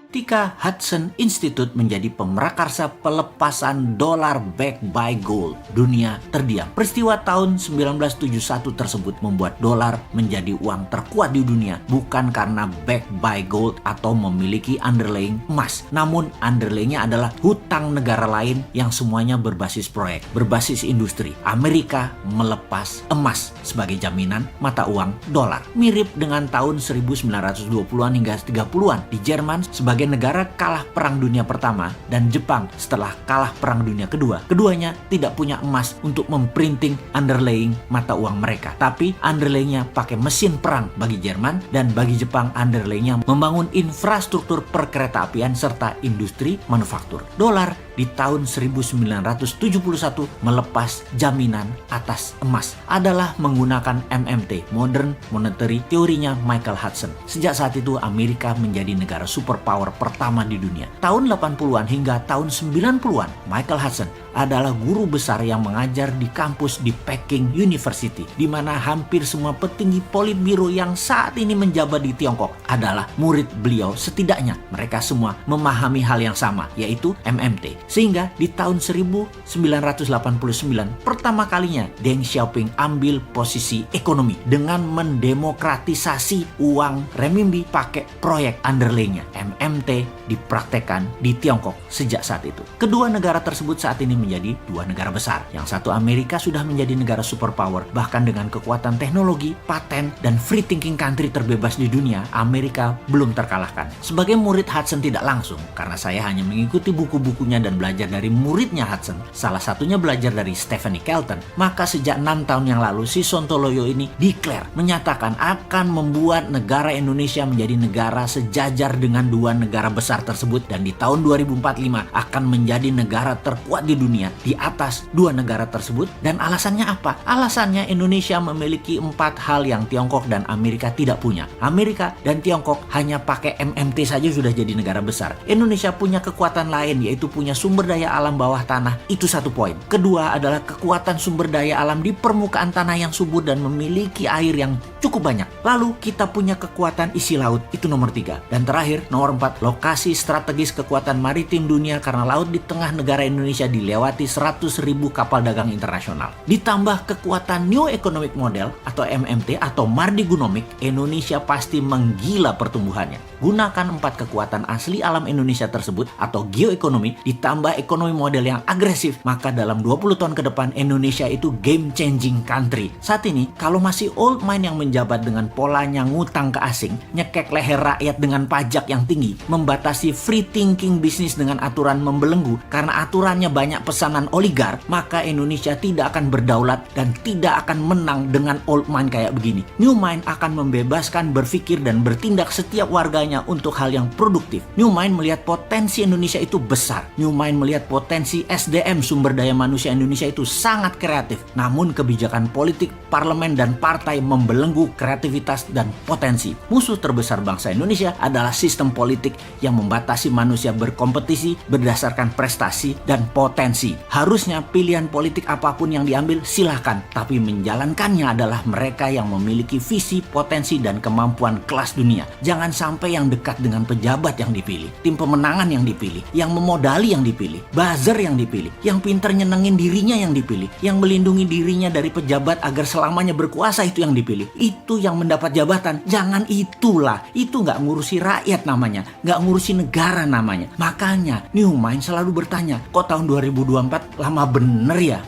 ketika Hudson Institute menjadi pemrakarsa pelepasan dolar backed by gold, dunia terdiam. Peristiwa tahun 1971 tersebut membuat dolar menjadi uang terkuat di dunia, bukan karena backed by gold atau memiliki underlying emas. Namun underlyingnya adalah hutang negara lain yang semuanya berbasis proyek, berbasis industri. Amerika melepas emas sebagai jaminan mata uang dolar. Mirip dengan tahun 1920-an hingga 30-an di Jerman sebagai negara kalah Perang Dunia Pertama dan Jepang setelah kalah Perang Dunia Kedua. Keduanya tidak punya emas untuk memprinting underlying mata uang mereka. Tapi underlyingnya pakai mesin perang bagi Jerman, dan bagi Jepang underlyingnya membangun infrastruktur perkeretaapian serta industri manufaktur. Dolar di tahun 1971 melepas jaminan atas emas adalah menggunakan MMT, Modern Monetary teorinya Michael Hudson. Sejak saat itu Amerika menjadi negara superpower pertama di dunia. Tahun 80-an hingga tahun 90-an, Michael Hudson adalah guru besar yang mengajar di kampus di Peking University, di mana hampir semua petinggi politbiro yang saat ini menjabat di Tiongkok adalah murid beliau. Setidaknya mereka semua memahami hal yang sama, yaitu MMT. Sehingga di tahun 1989 pertama kalinya Deng Xiaoping ambil posisi ekonomi dengan mendemokratisasi uang renminbi pakai proyek underlayingnya. MMT dipraktekkan di Tiongkok sejak saat itu. Kedua negara tersebut saat ini menjadi dua negara besar. Yang satu, Amerika, sudah menjadi negara superpower, bahkan dengan kekuatan teknologi, paten, dan free thinking country terbebas di dunia. Amerika belum terkalahkan. Sebagai murid Hudson tidak langsung, karena saya hanya mengikuti buku-bukunya dan belajar dari muridnya Hudson, salah satunya belajar dari Stephanie Kelton, maka sejak 6 tahun yang lalu si Sontoloyo ini menyatakan akan membuat negara Indonesia menjadi negara sejajar dengan dua negara besar tersebut, dan di tahun 2045 akan menjadi negara terkuat di dunia di atas dua negara tersebut. Dan alasannya apa? Alasannya Indonesia memiliki 4 hal yang Tiongkok dan Amerika tidak punya. Amerika dan Tiongkok hanya pakai MMT saja sudah jadi negara besar. Indonesia punya kekuatan lain, yaitu punya sumber daya alam bawah tanah. Itu satu poin. Kedua adalah kekuatan sumber daya alam di permukaan tanah yang subur dan memiliki air yang cukup banyak. Lalu kita punya kekuatan isi laut. Itu nomor 3. Dan terakhir, nomor 4, lokasi strategis kekuatan maritim dunia, karena laut di tengah negara Indonesia dilewati 100.000 kapal dagang internasional. Ditambah kekuatan New Economic Model atau MMT atau Mardigonomic, Indonesia pasti menggila pertumbuhannya. Gunakan 4 kekuatan asli alam Indonesia tersebut atau geoekonomi ditambah ekonomi model yang agresif, maka dalam 20 tahun ke depan Indonesia itu game changing country. Saat ini kalau masih old mind yang menjabat dengan polanya ngutang ke asing, nyekek leher rakyat dengan pajak yang tinggi, membatasi free thinking bisnis dengan aturan membelenggu karena aturannya banyak pesanan oligar, maka Indonesia tidak akan berdaulat dan tidak akan menang dengan old mind kayak begini. New mind akan membebaskan berpikir dan bertindak setiap warganya untuk hal yang produktif. New mind melihat potensi Indonesia itu besar. New mind melihat potensi SDM, sumber daya manusia Indonesia itu sangat kreatif. Namun kebijakan politik, parlemen, dan partai membelenggu kreativitas dan potensi. Musuh terbesar bangsa Indonesia adalah sistem politik yang membatasi manusia berkompetisi berdasarkan prestasi dan potensi. Harusnya pilihan politik apapun yang diambil silahkan, tapi menjalankannya adalah mereka yang memiliki visi, potensi, dan kemampuan kelas dunia. Jangan sampai yang dekat dengan pejabat yang dipilih, tim pemenangan yang dipilih, yang memodali yang dipilih, buzzer yang dipilih, yang pintar nyenengin dirinya yang dipilih, yang melindungi dirinya dari pejabat agar selamanya berkuasa itu yang dipilih. Itu yang mendapat jabatan. Jangan itulah. Itu nggak ngurusi rakyat namanya, nggak ngurusi negara namanya. Makanya New Mind selalu bertanya, kok tahun 2024 lama bener ya?